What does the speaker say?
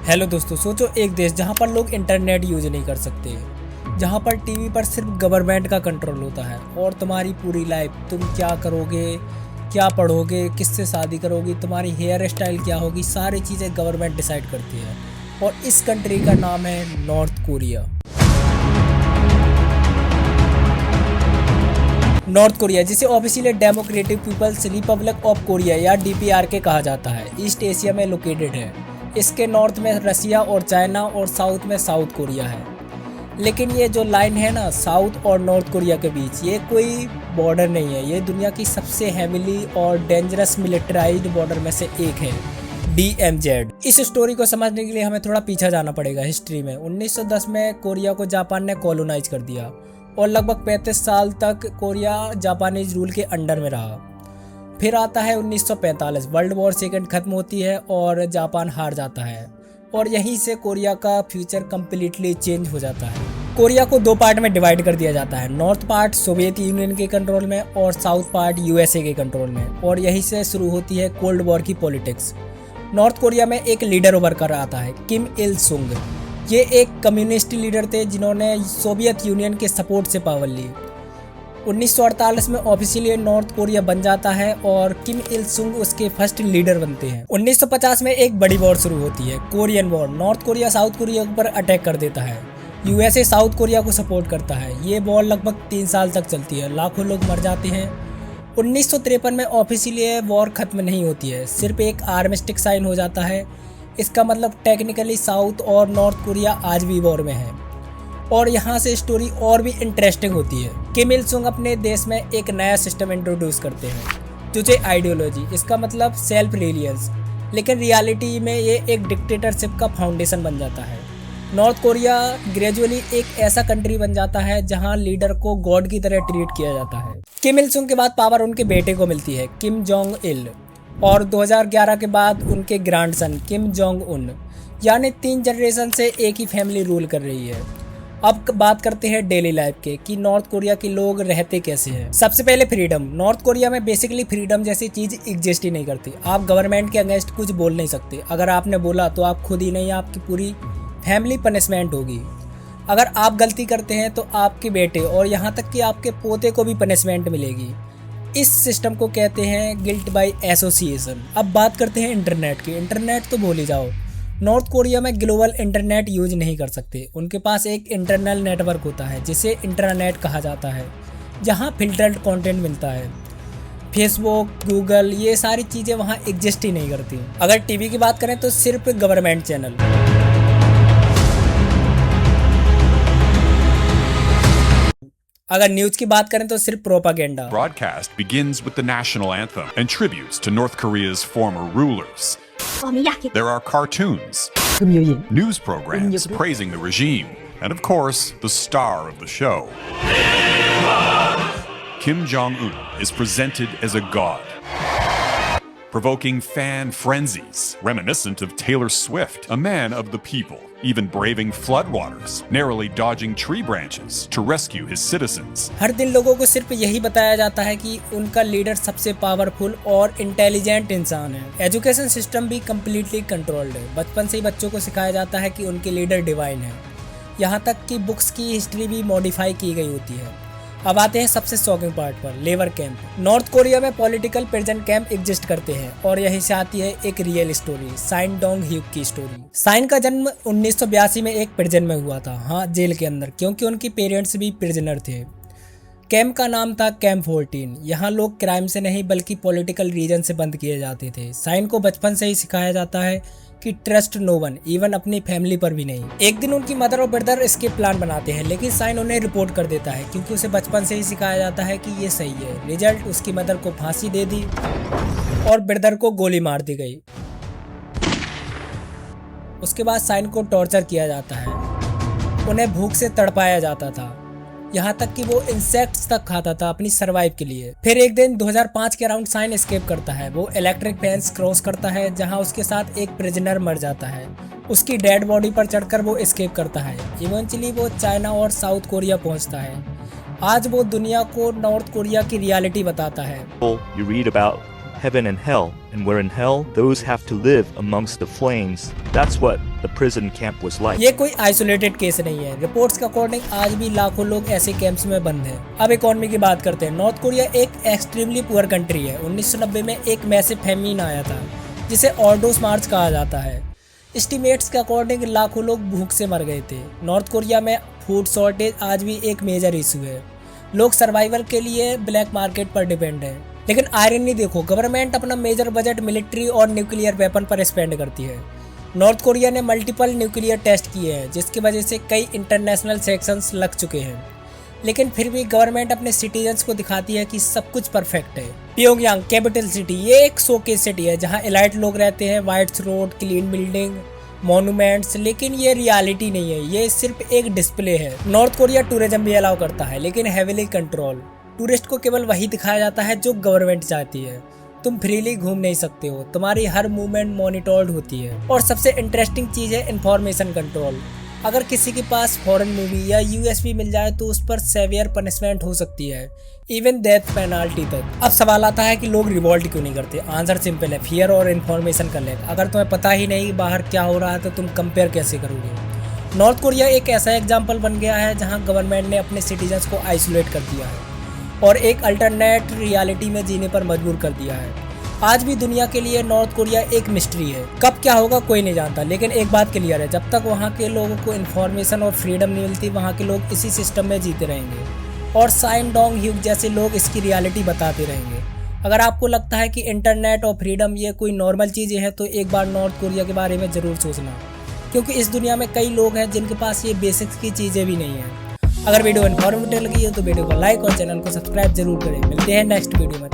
Hello दोस्तों, सोचो एक देश जहाँ पर लोग इंटरनेट यूज नहीं कर सकते, जहाँ पर टीवी पर सिर्फ गवर्नमेंट का कंट्रोल होता है और तुम्हारी पूरी लाइफ, तुम क्या करोगे, क्या पढ़ोगे, किससे शादी करोगी, तुम्हारी हेयर स्टाइल क्या होगी, सारी चीज़ें गवर्नमेंट डिसाइड करती है। और इस कंट्री का नाम है नॉर्थ कोरिया। नॉर्थ कोरिया, जिसे officially Democratic People's Republic of Korea या DPRK कहा जाता है, ईस्ट एशिया में लोकेटेड है। इसके नॉर्थ में रसिया और चाइना और साउथ में साउथ कोरिया है। लेकिन ये जो लाइन है ना साउथ और नॉर्थ कोरिया के बीच, ये कोई बॉर्डर नहीं है, ये दुनिया की सबसे हेविली और डेंजरस मिलिटराइज्ड बॉर्डर में से एक है, DMZ। इस स्टोरी को समझने के लिए हमें थोड़ा पीछे जाना पड़ेगा हिस्ट्री में। 1910 में कोरिया को जापान ने कॉलोनाइज कर दिया और लगभग 35 साल तक कोरिया जापानीज रूल के अंडर में रहा। फिर आता है 1945, वर्ल्ड वॉर सेकेंड खत्म होती है और जापान हार जाता है और यहीं से कोरिया का फ्यूचर कम्प्लीटली चेंज हो जाता है। कोरिया को दो पार्ट में डिवाइड कर दिया जाता है, नॉर्थ पार्ट सोवियत यूनियन के कंट्रोल में और साउथ पार्ट USA के कंट्रोल में। और यहीं से शुरू होती है कोल्ड वॉर की पॉलिटिक्स। नॉर्थ कोरिया में एक लीडर उभर कर आता है, किम इल सुंग। ये एक कम्युनिस्ट लीडर थे जिन्होंने सोवियत यूनियन के सपोर्ट से पावर ली। 1948 में ऑफिशियली नॉर्थ कोरिया बन जाता है और किम इल सुंग उसके फर्स्ट लीडर बनते हैं। 1950 में एक बड़ी वॉर शुरू होती है, Korean war. North Korea south Korea पर अटैक कर देता है, USA साउथ कोरिया को सपोर्ट करता है। ये वॉर लगभग 3 साल तक चलती है, लाखों लोग मर जाते हैं। 1953 में ऑफिशियली वॉर खत्म नहीं होती है, सिर्फ एक आर्मिस्टिक साइन हो जाता है। इसका मतलब टेक्निकली साउथ और नॉर्थ कोरिया आज भी वॉर में है। और यहाँ से स्टोरी और भी इंटरेस्टिंग होती है। किम इल सुंग अपने देश में एक नया सिस्टम इंट्रोड्यूस करते हैं, चुचे आइडियोलॉजी। इसका मतलब सेल्फ रिलियंस, लेकिन रियलिटी में ये एक डिक्टेटरशिप का फाउंडेशन बन जाता है। नॉर्थ कोरिया ग्रेजुअली एक ऐसा कंट्री बन जाता है जहाँ लीडर को गॉड की तरह ट्रीट किया जाता है। किम इल सुंग के बाद पावर उनके बेटे को मिलती है, किम जोंग इल, और 2011 के बाद उनके ग्रैंडसन किम जोंग उन। यानी 3 जनरेशन से एक ही फैमिली रूल कर रही है। अब बात करते हैं डेली लाइफ के कि नॉर्थ कोरिया के लोग रहते कैसे हैं। सबसे पहले फ्रीडम। नॉर्थ कोरिया में बेसिकली फ्रीडम जैसी चीज एग्जिस्ट ही नहीं करती। आप गवर्नमेंट के अगेंस्ट कुछ बोल नहीं सकते। अगर आपने बोला तो आप खुद ही नहीं, आपकी पूरी फैमिली पनिशमेंट होगी। अगर आप गलती करते हैं तो आपके बेटे और यहाँ तक कि आपके पोते को भी पनिशमेंट मिलेगी। इस सिस्टम को कहते हैं गिल्ट बाय एसोसिएशन। अब बात करते हैं इंटरनेट की। इंटरनेट तो भूल ही जाओ, नॉर्थ कोरिया में ग्लोबल इंटरनेट यूज नहीं कर सकते। उनके पास एक इंटरनल नेटवर्क होता है जिसे इंटरनेट कहा जाता है, जहां फिल्टर्ड कंटेंट मिलता है। फेसबुक, गूगल, ये सारी चीज़ें वहां एग्जिस्ट ही नहीं करती। अगर टीवी की बात करें तो सिर्फ गवर्नमेंट चैनल। अगर न्यूज की बात करें तो सिर्फ propaganda. Broadcast begins with the national anthem and tributes to North Korea's former rulers. There are cartoons, news programs praising the regime, and of course, the star of the show. Kim Jong-un is presented as a god, provoking fan frenzies reminiscent of Taylor Swift, a man of the people, even braving floodwaters, narrowly dodging tree branches to rescue his citizens. हर दिन लोगों को सिर्फ यही बताया जाता है कि उनका लीडर सबसे पावरफुल और इंटेलिजेंट इंसान है। एजुकेशन सिस्टम भी कम्प्लीटली कंट्रोल्ड है। बचपन से ही बच्चों को सिखाया जाता है कि उनके लीडर डिवाइन है। यहाँ तक कि बुक्स की हिस्ट्री भी मॉडिफाई की गई होती है। अब आते हैं सबसे शॉकिंग पार्ट पर, लेबर कैंप। नॉर्थ कोरिया में पॉलिटिकल प्रिजन कैंप एग्जिस्ट करते हैं और यहीं से आती है एक real story, Shin Dong Hyuk की स्टोरी। साइन का जन्म 1982 में एक प्रिजन में हुआ था, हाँ जेल के अंदर, क्योंकि उनकी पेरेंट्स भी प्रिजनर थे। कैंप का नाम था कैंप 14। यहाँ लोग क्राइम से नहीं बल्कि पॉलिटिकल रीजन से बंद किए जाते थे। साइन को बचपन से ही सिखाया जाता है कि ट्रस्ट नो वन, इवन अपनी फैमिली पर भी नहीं। एक दिन उनकी मदर और ब्रदर इसके प्लान बनाते हैं, लेकिन साइन उन्हें रिपोर्ट कर देता है क्योंकि उसे बचपन से ही सिखाया जाता है कि ये सही है। रिजल्ट, उसकी मदर को फांसी दे दी और ब्रदर को गोली मार दी गई। उसके बाद साइन को टॉर्चर किया जाता है, उन्हें भूख से तड़पाया जाता था, यहाँ तक कि वो इंसेक्ट्स तक खाता था अपनी सरवाइव के लिए। फिर एक दिन 2005 के अराउंड साइन एस्केप करता है। वो इलेक्ट्रिक फेंस क्रॉस करता है जहाँ उसके साथ एक प्रिजनर मर जाता है। उसकी डेड बॉडी पर चढ़कर वो एस्केप करता है। इवेंचुअली वो चाइना और साउथ कोरिया पहुँचता है। आज वो दुनिया को नॉर्थ कोरिया की रियलिटी बताता है। You read about heaven and hell, and where in hell, those have to live amongst the flames. That's what the prison camp was like. ये कोई आइसोलेटेड केस नहीं है। रिपोर्ट्स के अकॉर्डिंग आज भी लाखों लोग ऐसे कैंप्स में बंद हैं। अब इकोनॉमी की बात करते हैं। नॉर्थ कोरिया एक एक्सट्रीमली पुअर कंट्री है। 1990 में एक मैसिव फेमिन आया था जिसे ऑर्डोस मार्च कहा जाता है। एस्टिमेट्स के अकॉर्डिंग लाखों लोग भूख से मर गए थे। नॉर्थ कोरिया में फूड शॉर्टेज आज भी एक मेजर इशू है। लोग सर्वाइवल के लिए ब्लैक मार्केट पर डिपेंड है। लेकिन आयरनी देखो, गवर्नमेंट अपना मेजर बजट मिलिट्री और न्यूक्लियर वेपन पर स्पेंड करती है। नॉर्थ कोरिया ने मल्टीपल न्यूक्लियर टेस्ट किए हैं जिसकी वजह से कई इंटरनेशनल सैंक्शंस लग चुके हैं, लेकिन फिर भी गवर्नमेंट अपने सिटीजन्स को दिखाती है कि सब कुछ परफेक्ट है। प्योंगयांग कैपिटल सिटी, ये एक शोकेस सिटी है जहां एलाइट लोग रहते हैं, white road, clean building, monuments, लेकिन ये रियलिटी नहीं है, ये सिर्फ एक डिस्प्ले है। नॉर्थ कोरिया टूरिज्म भी अलाउ करता है लेकिन हेविली कंट्रोल। टूरिस्ट को केवल वही दिखाया जाता है जो गवर्नमेंट चाहती है। तुम फ्रीली घूम नहीं सकते हो, तुम्हारी हर मूवमेंट मॉनिटर्ड होती है। और सबसे इंटरेस्टिंग चीज़ है इंफॉर्मेशन कंट्रोल। अगर किसी के पास फॉरेन मूवी या यूएसबी मिल जाए तो उस पर सेवियर पनिशमेंट हो सकती है, इवन डेथ पेनाल्टी तक। अब सवाल आता है कि लोग रिवॉल्ट क्यों नहीं करते। आंसर सिंपल है, फियर और इन्फॉर्मेशन का लैक। अगर तुम्हें पता ही नहीं बाहर क्या हो रहा है तो तुम कंपेयर कैसे करोगे। नॉर्थ कोरिया एक ऐसा एग्जाम्पल बन गया है जहाँ गवर्नमेंट ने अपने सिटीजन्स को आइसोलेट कर दिया है और एक अल्टरनेट रियलिटी में जीने पर मजबूर कर दिया है। आज भी दुनिया के लिए नॉर्थ कोरिया एक मिस्ट्री है। कब क्या होगा कोई नहीं जानता, लेकिन एक बात क्लियर है, जब तक वहाँ के लोगों को इन्फॉर्मेशन और फ्रीडम नहीं मिलती वहाँ के लोग इसी सिस्टम में जीते रहेंगे और साइन डोंग ह्यूग जैसे लोग इसकी रियलिटी बताते रहेंगे। अगर आपको लगता है कि इंटरनेट और फ्रीडम ये कोई नॉर्मल चीज़ें हैं तो एक बार नॉर्थ कोरिया के बारे में ज़रूर सोचना, क्योंकि इस दुनिया में कई लोग हैं जिनके पास ये बेसिक्स की चीज़ें भी नहीं हैं। अगर वीडियो इन्फॉर्मेटिव लगी हो तो वीडियो को लाइक और चैनल को सब्सक्राइब जरूर करें। मिलते हैं नेक्स्ट वीडियो में।